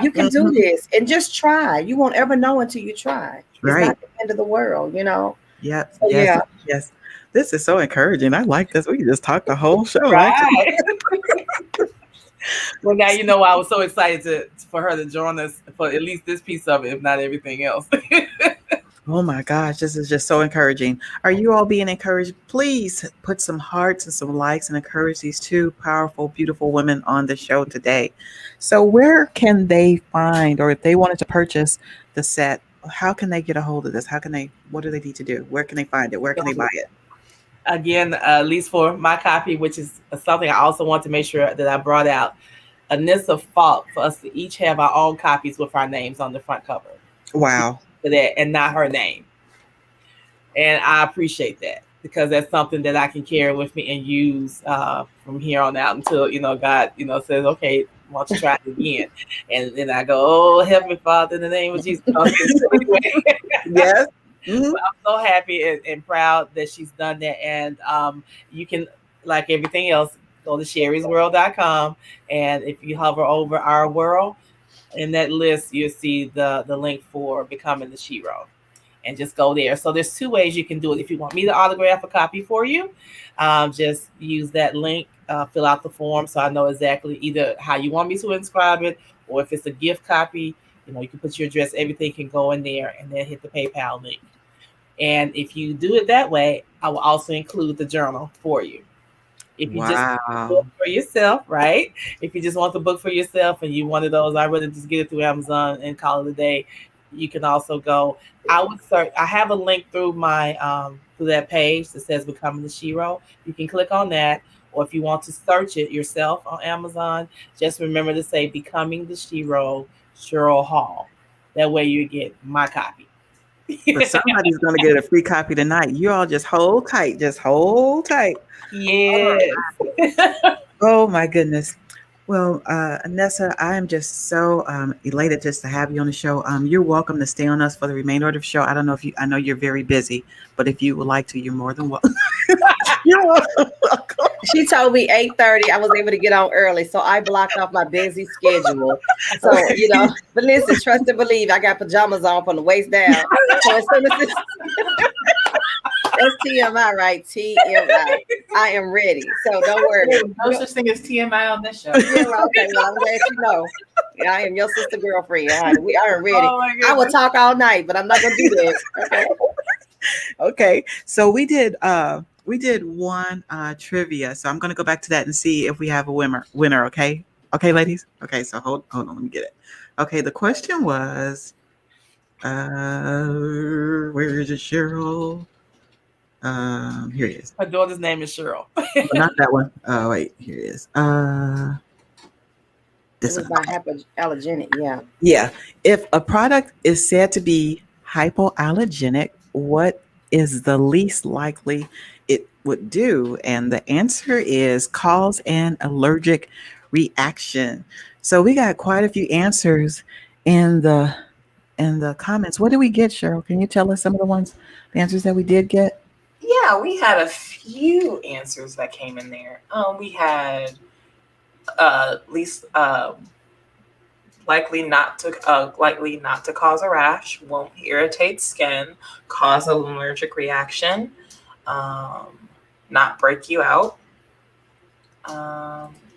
You can do Mhm. this, and just try. You won't ever know until you try. It's Right. not the end of the world." Yep. So Yes. yeah, Yes. This is so encouraging. I like this. We can just talk the whole show, actually. right. Well, now you know why I was so excited for her to join us for at least this piece of it, if not everything else. Oh my gosh, this is just so encouraging. Are you all being encouraged? Please put some hearts and some likes and encourage these two powerful, beautiful women on the show today. So, where can they find, or if they wanted to purchase the set, how can they get a hold of this? What do they need to do? Where can they find it? Where can they buy it? Again, at least for my copy, which is something I also want to make sure that I brought out. Anissa fought for us to each have our own copies with our names on the front cover. Wow. For that, and not her name. And I appreciate that because that's something that I can carry with me and use from here on out until God says, okay, why don't you try it again? And then I go, oh, Heavenly Father, in the name of Jesus. Anyway, Yes. Mhm. I'm so happy and proud that she's done that. And you can, like everything else, go to sherriesworld.com, and if you hover over our world in that list, you'll see the link for becoming the Shero, and just go there. So there's two ways you can do it. If you want me to autograph a copy for you, just use that link, fill out the form so I know exactly either how you want me to inscribe it, or if it's a gift copy, you can put your address, everything can go in there, and then hit the PayPal link. And if you do it that way, I will also include the journal for you. If you just book Wow. for yourself, right? If you just want the book for yourself and you one of those, I rather just get it through Amazon and call it a day. You can also go. I would search. I have a link through my through that page that says Becoming the Shero. You can click on that, or if you want to search it yourself on Amazon, just remember to say Becoming the Shero, Cheryl Hall. That way you get my copy. But somebody's going to get a free copy tonight. You all just hold tight. Just hold tight. Yes. Oh my goodness. Well, Anessa, I am just so elated just to have you on the show. You're welcome to stay on us for the remainder of the show. I don't know if you, I know you're very busy, but if you would like to, you're more than welcome. You're welcome. She told me 8:30. I was able to get on early, so I blocked off my busy schedule. So but listen, trust and believe. I got pajamas on from the waist down. So as soon as this, that's TMI, right? TMI. I am ready. So don't worry. No such thing as TMI on this show. Yeah, well, okay, well, I'm glad you know. Yeah, I am your sister girlfriend. We are ready. Oh my I will talk all night, but I'm not gonna do that. Okay. Okay. So we did one trivia. So I'm gonna go back to that and see if we have a winner, okay? Okay, ladies? Okay, so hold on, let me get it. Okay, the question was where is it, Cheryl? Here it is. Her daughter's name is Cheryl. Not that one. Oh wait, here it is. This It was one. by hypoallergenic, yeah. Yeah. If a product is said to be hypoallergenic, what is the least likely it would do? And the answer is cause an allergic reaction. So we got quite a few answers in the comments. What did we get, Cheryl? Can you tell us some of the answers that we did get? Yeah, we had a few answers that came in there. We had least likely not to cause a rash, won't irritate skin, cause an allergic reaction, not break you out,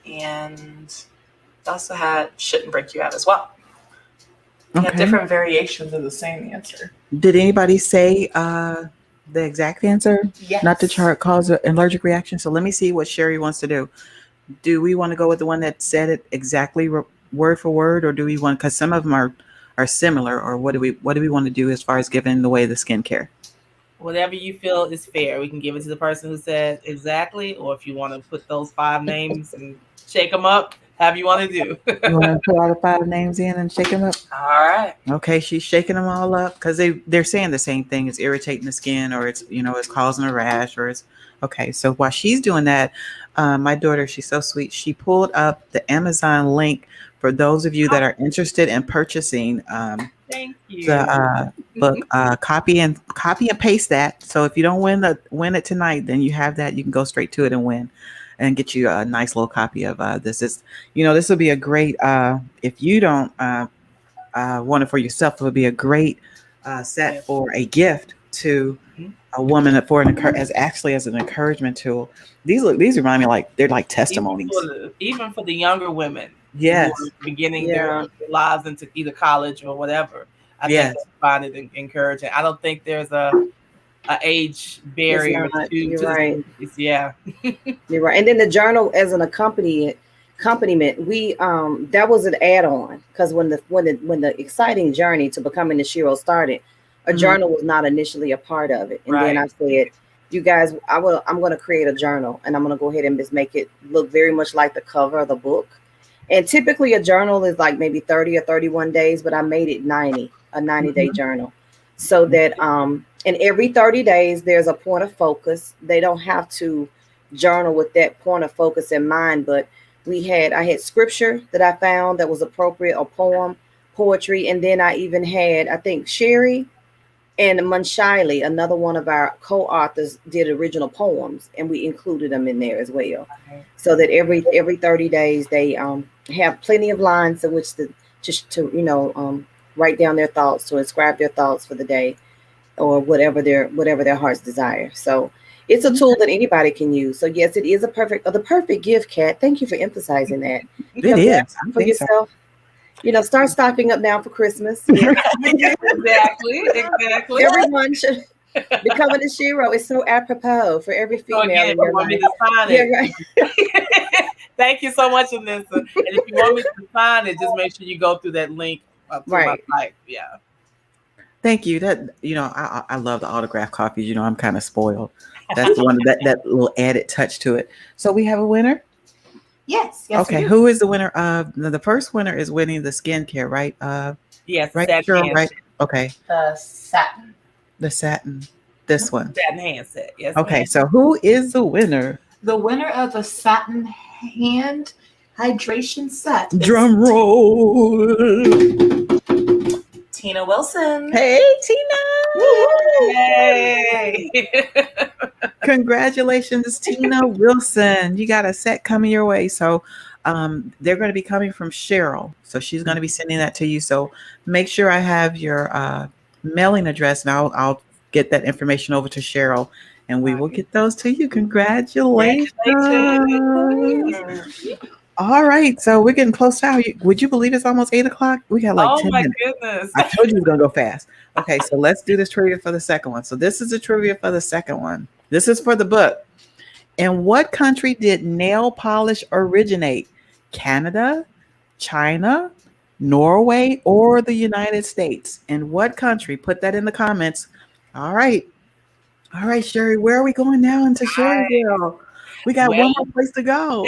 and also had shouldn't break you out as well. We had different variations of the same answer. Did anybody say the exact answer? Yes. Not to cause an allergic reaction. So let me see what Cherie wants to do. Do we want to go with the one that said it exactly word for word, or do we want, because some of them are similar, or what do we want to do as far as giving away the skincare? Whatever you feel is fair. We can give it to the person who said exactly, or if you want to put those 5 names and shake them up, however you want to do. You want to put all the 5 names in and shake them up? All right. Okay, she's shaking them all up because they're saying the same thing. It's irritating the skin, or it's it's causing a rash, or it's okay. So while she's doing that, my daughter, she's so sweet. She pulled up the Amazon link for those of you that are interested in purchasing Thank you. the book. Copy and paste that. So if you don't win it tonight, then you have that. You can go straight to it and win, and get you a nice little copy of this. This will be a great. If you don't want it for yourself, it would be a great set for a gift to a woman as an encouragement tool. These remind me like they're like testimonies. Even for the younger women. Yes. Who are beginning their lives into either college or whatever. I think they find it encouraging. I don't think there's a age barrier You're right. Yeah. You're right. And then the journal as an accompaniment, we that was an add-on, because when the exciting journey to becoming the Shero started, a journal was not initially a part of it. And then I said, you guys, I'm going to create a journal, and I'm going to go ahead and just make it look very much like the cover of the book. And typically a journal is like maybe 30 or 31 days, but I made it 90, a 90-day journal. So that and every 30 days there's a point of focus. They don't have to journal with that point of focus in mind, but I had scripture that I found that was appropriate, a poem, poetry, and then I even had, I think, Cherie and Munshiley, another one of our co-authors, did original poems, and we included them in there as well. Okay. So that every 30 days they have plenty of lines in which to write down their thoughts, to inscribe their thoughts for the day, or whatever their heart's desire. So it's a tool that anybody can use. So yes, it is the perfect gift, Kat. Thank you for emphasizing that. It is for yourself. Start stocking up now for Christmas. Exactly. Everyone should becoming a Shero. It's so apropos for every female. Again, you want me to sign it. Yeah, right. Thank you so much, Anissa. And if you want me to sign it, just make sure you go through that link to my site. Yeah. Thank you. I love the autograph copies. I'm kind of spoiled. That's the one that little added touch to it. So we have a winner. Yes. Okay, who is the winner of the first winner is winning the skincare, right? Yes, Right, satin Cheryl, handset. right? Okay, The satin. the satin, this one. Satin handset. Yes. Okay, ma'am. so who is the winner? The winner of the satin hand hydration set is Drum roll. Tina Wilson. Hey, Tina. Yay! Congratulations, Tina Wilson. You got a set coming your way. So they're going to be coming from Cheryl. So she's going to be sending that to you. So make sure I have your mailing address, and I'll get that information over to Cheryl, and we will get those to you. Congratulations. All right. So we're getting close to would you believe it's almost 8:00? We got like 10 my minutes. goodness. I told you it was going to go fast. Okay, so let's do this trivia for the second one. So this is the trivia for the second one. This is for the book. In what country did nail polish originate? Canada, China, Norway, or the United States? In what country? Put that in the comments. All right. All right, Cherie, where are we going now into Cherryville? We got one more place to go.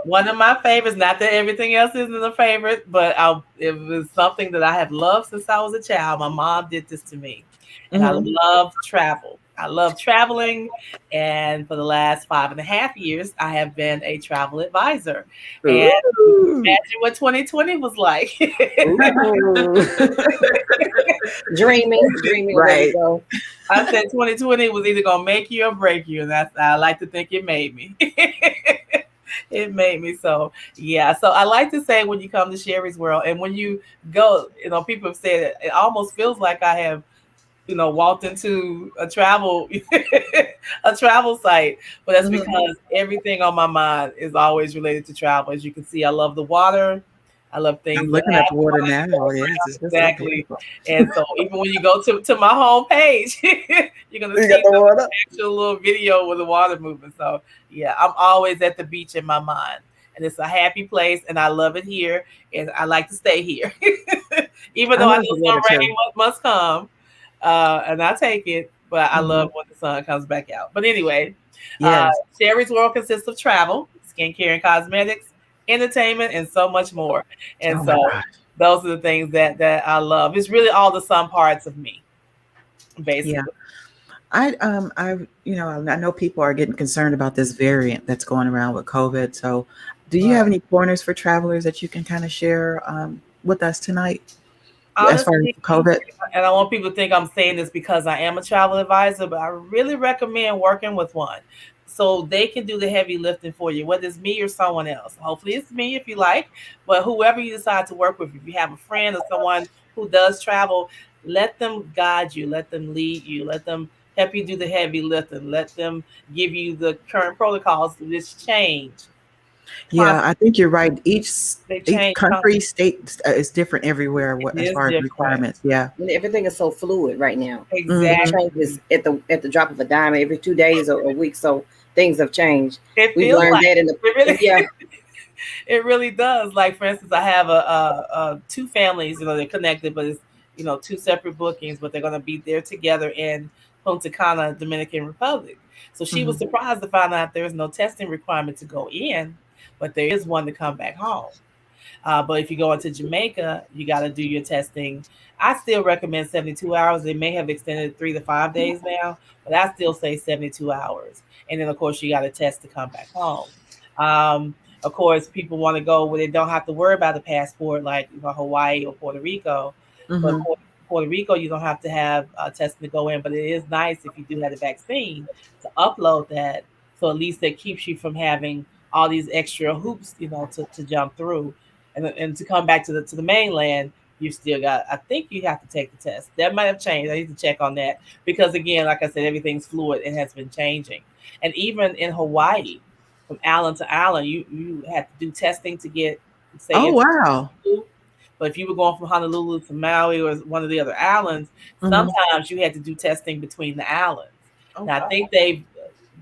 One of my favorites, not that everything else isn't a favorite, but it was something that I have loved since I was a child. My mom did this to me. And I love travel. I love traveling. And for the last 5.5 years, I have been a travel advisor. And imagine what 2020 was like. Dreaming. Right. I said 2020 was either going to make you or break you. And I like to think it made me. It made me. So, yeah. So I like to say when you come to Cherie's World and when you go, people have said it almost feels like I have, walked into a travel site, but that's because everything on my mind is always related to travel. As you can see, I love the water. I love things. I'm looking at the water now. Yes, exactly. And so even when you go to my home page, you're going to see the actual little video with the water moving. So yeah, I'm always at the beach in my mind. And it's a happy place, and I love it here, and I like to stay here. Even though I know some rain must come, and I take it, but I love when the sun comes back out. But anyway, Cherie's World consists of travel, skincare and cosmetics, entertainment, and so much more. And those are the things that I love. It's really all the sun parts of me, basically. Yeah. I know people are getting concerned about this variant that's going around with COVID. So do you have any pointers for travelers that you can kind of share with us tonight? Honestly, as far as COVID? And I want people to think I'm saying this because I am a travel advisor, but I really recommend working with one so they can do the heavy lifting for you, whether it's me or someone else. Hopefully it's me if you like, but whoever you decide to work with, if you have a friend or someone who does travel, let them guide you, let them lead you, let them help you do the heavy lifting, let them give you the current protocols which change. Yeah, I think you're right. Each country, state is different everywhere as far as requirements. Yeah, everything is so fluid right now. Exactly, it changes at the drop of a dime every 2 days or a week. So things have changed. We learned that in the it really does. Like for instance, I have a two families. They're connected, but it's two separate bookings, but they're going to be there together in Punta Cana, Dominican Republic. So she was surprised to find out there's no testing requirement to go in, but there is one to come back home. But if you go into Jamaica, you got to do your testing. I still recommend 72 hours. They may have extended 3 to 5 days now, but I still say 72 hours. And then, of course, you got to test to come back home. Of course, people want to go where they don't have to worry about the passport, like Hawaii or Puerto Rico. But Puerto Rico, you don't have to have testing to go in, but it is nice if you do have the vaccine to upload that. So at least that keeps you from having all these extra hoops, to jump through, and to come back to the mainland. You still got. I think you have to take the test. That might have changed. I need to check on that because again, like I said, everything's fluid. It has been changing, and even in Hawaii, from island to island, you had to do testing to get. Say, wow. But if you were going from Honolulu to Maui or one of the other islands, sometimes you had to do testing between the islands. Now I think they've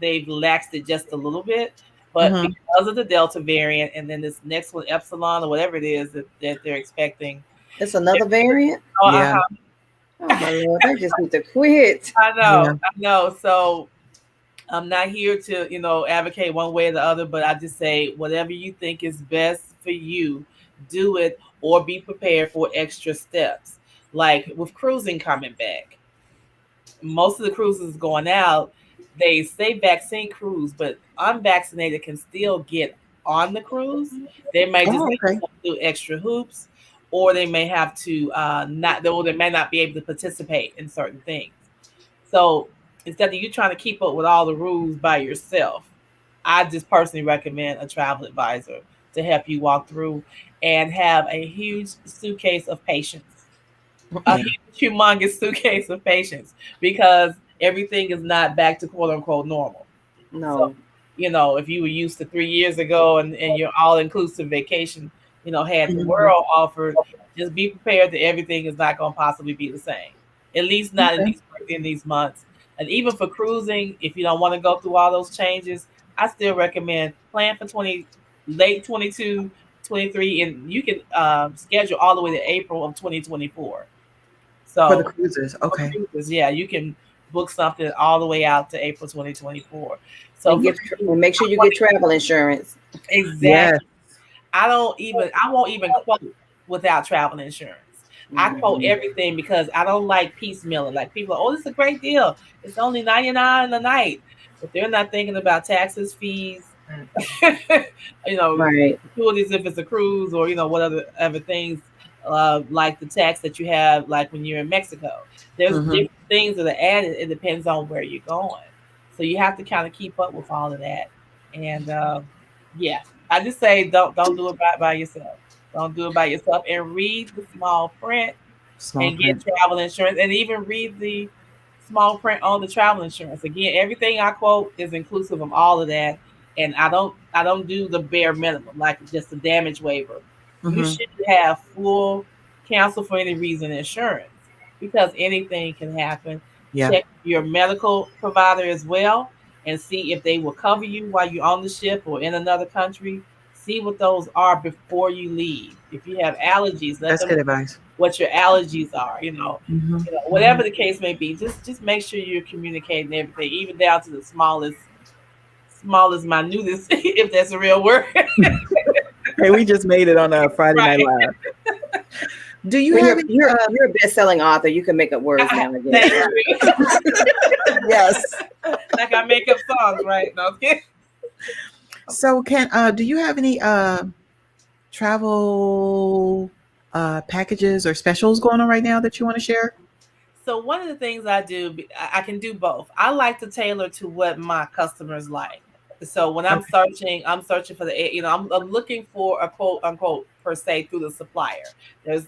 laxed it just a little bit, but because of the Delta variant and then this next one, Epsilon or whatever it is that they're expecting. It's another variant? Oh my Lord, they just need to quit. Yeah. I know. So I'm not here to, advocate one way or the other, but I just say whatever you think is best for you, do it or be prepared for extra steps. Like with cruising coming back, most of the cruises going out, they say vaccine cruise, but unvaccinated can still get on the cruise. They may just Oh, okay. do extra hoops, or they may have to not, or they may not be able to participate in certain things. So instead of you trying to keep up with all the rules by yourself, I just personally recommend a travel advisor to help you walk through and have a huge suitcase of patience, a Yeah. huge, humongous suitcase of patience, because everything is not back to quote unquote normal. So, No. if you were used to 3 years ago and your all inclusive vacation, had the Mhm. world offered, just be prepared that everything is not going to possibly be the same. At least not Okay. in these months. And even for cruising, if you don't want to go through all those changes, I still recommend plan for late 22, 23, and you can schedule all the way to April of 2024. For the So cruises. for Okay. cruises, yeah, you can book something all the way out to April 2024. So And for and make sure you get travel insurance. Yes. exactly, I won't even quote without travel insurance. I quote Mhm. everything because I don't like piecemealing. Like people, oh, this is a great deal. It's only 99 a night, but they're not thinking about taxes, fees, you know, Right. gratuities if it's a cruise, or what other things, like the tax that you have, like when you're in Mexico. There's Hmm. different things that are added. It depends on where you're going, so you have to kind of keep up with all of that. And yeah, I just say don't do it by yourself. Don't do it by yourself, and read the small print Small and get print. travel insurance, and even read the small print on the travel insurance. Again, everything I quote is inclusive of all of that, and I don't do the bare minimum, like just a damage waiver. You Hmm. should have full cancel for any reason insurance, because anything can happen. Yeah. Check your medical provider as well and see if they will cover you while you're on the ship or in another country. See what those are before you leave. If you have allergies, let That's them good advice. what your allergies are, Hmm. whatever the case may be. Just make sure you're communicating everything, even down to the smallest minutest, if that's a real word. Hey, we just made it on a Friday Night Right. Live. Do you Well, have you're any? you're you're a best-selling author. You can make up words now and again. Thank So. you. Yes. Like I make up songs, right? No, I'm kidding. So do you have any travel packages or specials going on right now that you want to share? So one of the things I do, I can do both. I like to tailor to what my customers like. So when Okay. I'm searching for I'm looking for a quote unquote per se through the supplier. There's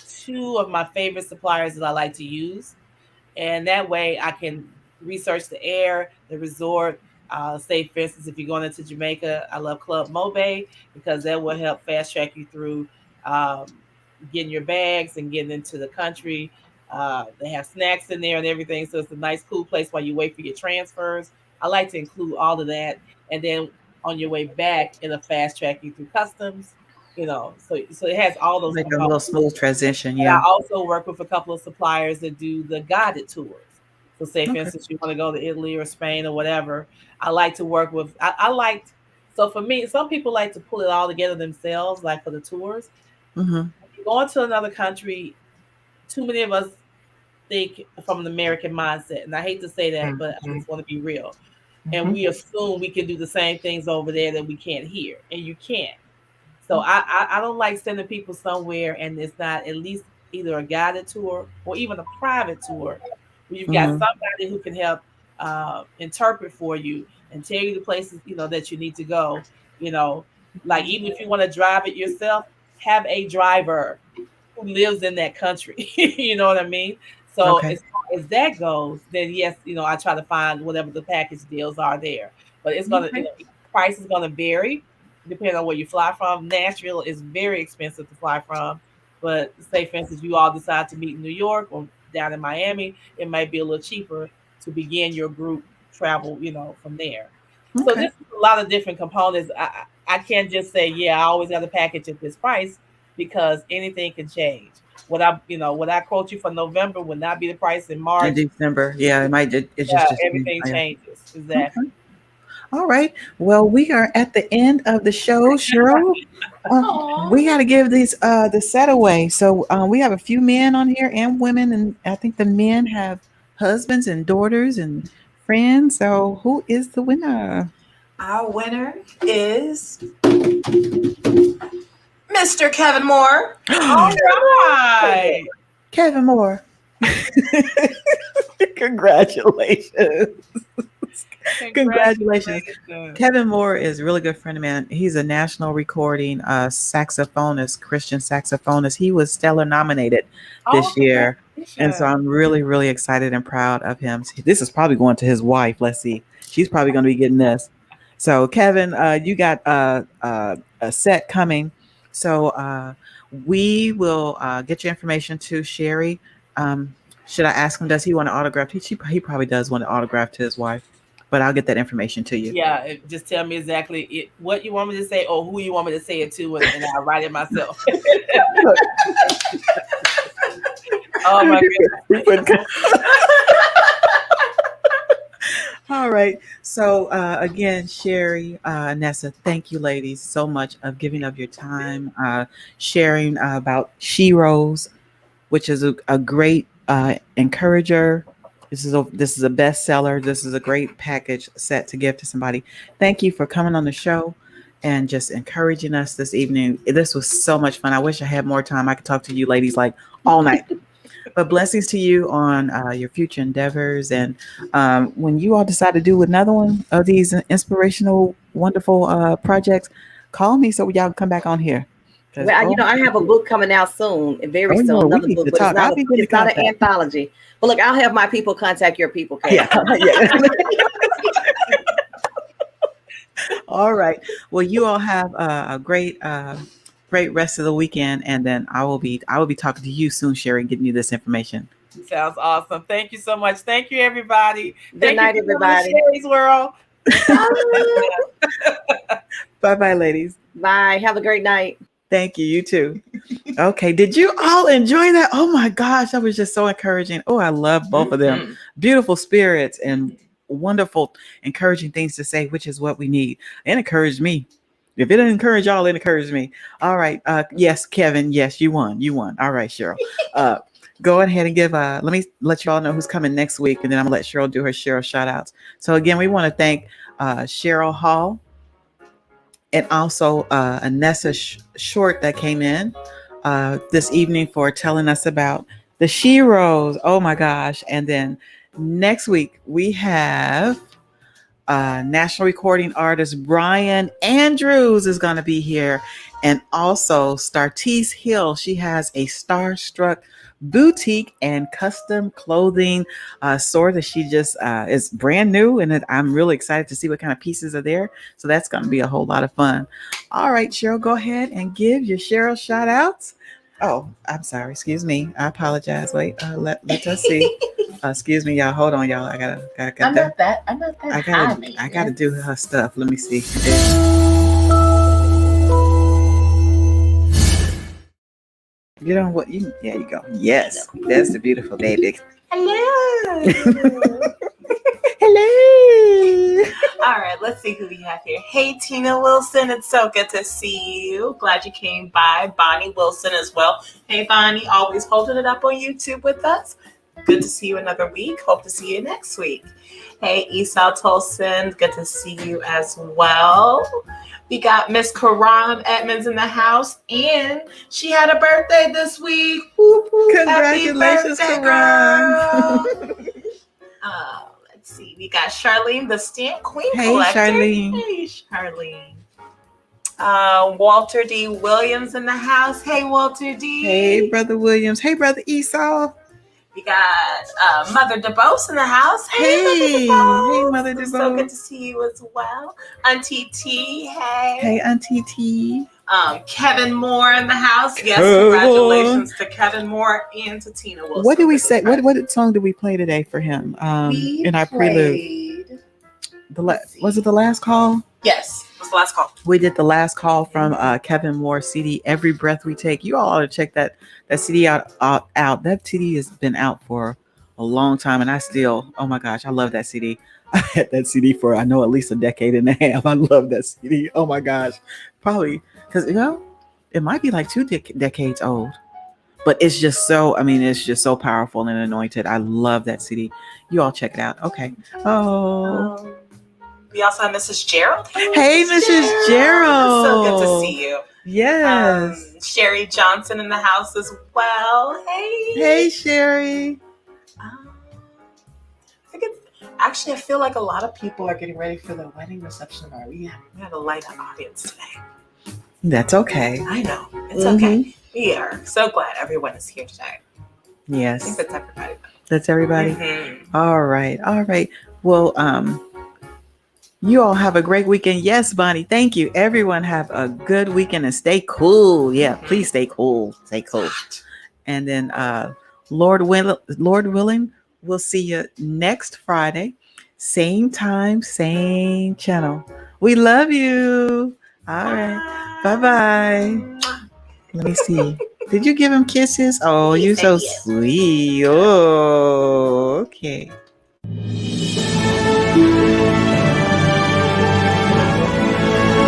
two of my favorite suppliers that I like to use, and that way I can research the air, the resort. Say, for instance, if you're going into Jamaica, I love Club Mobe because that will help fast track you through getting your bags and getting into the country. They have snacks in there and everything, so it's a nice, cool place while you wait for your transfers. I like to include all of that, and then on your way back, it'll fast track you through customs. So it has all those Like a little components. smooth transition. And I Yeah. also work with a couple of suppliers that do the guided tours. So, say for Okay. instance, you want to go to Italy or Spain or whatever, I like to work with. I like. So for me, some people like to pull it all together themselves, like for the tours. Hmm. Going to another country, too many of us think from the American mindset, and I hate to say that, but I just want to be real. And we assume we can do the same things over there that we can't here, and you can't. So I don't like sending people somewhere and it's not at least either a guided tour or even a private tour where you've got Hmm. somebody who can help interpret for you and tell you the places that you need to go. You know, like even if you want to drive it yourself, have a driver who lives in that country. You know what I mean? So Okay. as far as that goes, then yes, I try to find whatever the package deals are there. But it's gonna, Okay. price is gonna vary depending on where you fly from. Nashville is very expensive to fly from, but say for instance you all decide to meet in New York or down in Miami, it might be a little cheaper to begin your group travel, from there. So Okay. this is a lot of different components. I can't just say, yeah, I always got a package at this price because anything can change. what I quote you for November would not be the price in March. In December. Yeah, it might. It Yeah, just. everything Yeah. changes. Exactly. Okay. All right. Well, we are at the end of the show, Cheryl. We got to give these the set away. So we have a few men on here and women, and I think the men have husbands and daughters and friends. So who is the winner? Our winner is Mr. Kevin Moore. All right. Kevin Moore. Congratulations. Congratulations. Kevin Moore is a really good friend of mine. He's a national recording saxophonist, Christian saxophonist. He was Stellar nominated this year. And so I'm really, really excited and proud of him. This is probably going to his wife. Let's see. She's probably going to be getting this. So Kevin, you got a set coming. So we will get your information to Cherie. Should I ask him, does he want an autograph? He probably does want an autograph to his wife, but I'll get that information to you. Yeah, just tell me exactly what you want me to say or who you want me to say it to, and I'll write it myself. Oh my goodness. All right. So again, Cherie, Nessa, thank you, ladies, so much of giving of your time, sharing about She Rose, which is a great encourager. This is a bestseller. This is a great package set to give to somebody. Thank you for coming on the show and just encouraging us this evening. This was so much fun. I wish I had more time. I could talk to you ladies like all night. But blessings to you on your future endeavors. And when you all decide to do another one of these inspirational, wonderful projects, call me so y'all can come back on here. Well, I have a book coming out soon, very soon. Another book, but it's not an anthology. But look, I'll have my people contact your people. Yeah. All right. Well, you all have a great rest of the weekend, and then I will be talking to you soon, Cherie, getting you this information. Sounds awesome. Thank you so much. Thank you, everybody. Good night, everybody. Cherie's World. Bye, ladies. Bye. Have a great night. Thank you. You too. Okay. Did you all enjoy that? Oh my gosh, that was just so encouraging. Oh, I love both of them. Beautiful spirits and wonderful, encouraging things to say, which is what we need. It encouraged me. If it didn't encourage y'all, it encouraged me. All right. Yes, Kevin. Yes, you won. All right, Cheryl. Go ahead and give let me let you all know who's coming next week, and then I'm gonna let Cheryl do her Cheryl shout outs. So again, we want to thank Cheryl Hall and also Nessa Short that came in this evening for telling us about the She Rose. Oh my gosh. And then next week we have national recording artist Brian Andrews is going to be here. And also Startice Hill. She has a Starstruck boutique and custom clothing store that she just is brand new, and I'm really excited to see what kind of pieces are there. So that's going to be a whole lot of fun. All right, Cheryl, go ahead and give your Cheryl shout outs. Oh, I'm sorry. Excuse me. I apologize. Wait, let us see. Excuse me, y'all. Hold on, y'all. I gotta I'm not that I gotta do her stuff. Let me see. You know what? There you go. Yes, that's the beautiful baby. Hello. Hello. All right, let's see who we have here. Hey, Tina Wilson. It's so good to see you. Glad you came by. Bonnie Wilson as well. Hey, Bonnie, always holding it up on YouTube with us. Good to see you another week. Hope to see you next week. Hey, Esau Tolson. Good to see you as well. We got Miss Karan Edmonds in the house, and she had a birthday this week. Woo-hoo. Congratulations, Karan. Let's see. We got Charlene, the Stamp Queen Hey, Collector. Charlene. Hey, Charlene. Walter D. Williams in the house. Hey, Walter D. Hey, Brother Williams. Hey, Brother Esau. We got Mother DeBose in the house. Hey, Mother DeBose. So good to see you as well. Auntie T. Hey. Hey, Auntie T. Kevin Moore in the house. Yes, Oh. congratulations to Kevin Moore and to Tina Wilson. What did we say? What song did we play today for him? In our prelude. Was it the last call? Yes. What's the last call? We did the last call from Kevin Moore's CD, Every Breath We Take. You all ought to check that CD out. That CD has been out for a long time, and I still, oh my gosh, I love that CD. I had that CD for, I know, at least a decade and a half. I love that CD. Oh my gosh. Probably, because, it might be like 2 decades old. But it's just so, it's just so powerful and anointed. I love that CD. You all check it out. Okay. Oh. We also have Mrs. Gerald. Hey, Mrs. Gerald. So good to see you. Yes. Cherie Johnson in the house as well. Hey. Hey, Cherie. I feel like a lot of people are getting ready for the wedding reception. We have a light audience today. That's okay. I know. It's okay. We are so glad everyone is here today. Yes. I think that's everybody. That's everybody? Mm-hmm. All right. Well, you all have a great weekend. Yes, Bonnie. Thank you. Everyone have a good weekend and stay cool. Yeah, please stay cool. Stay cool. And then Lord willing, we'll see you next Friday. Same time, same channel. We love you. All right. Bye-bye. Let me see. Did you give him kisses? Oh, you're so sweet. Oh, okay.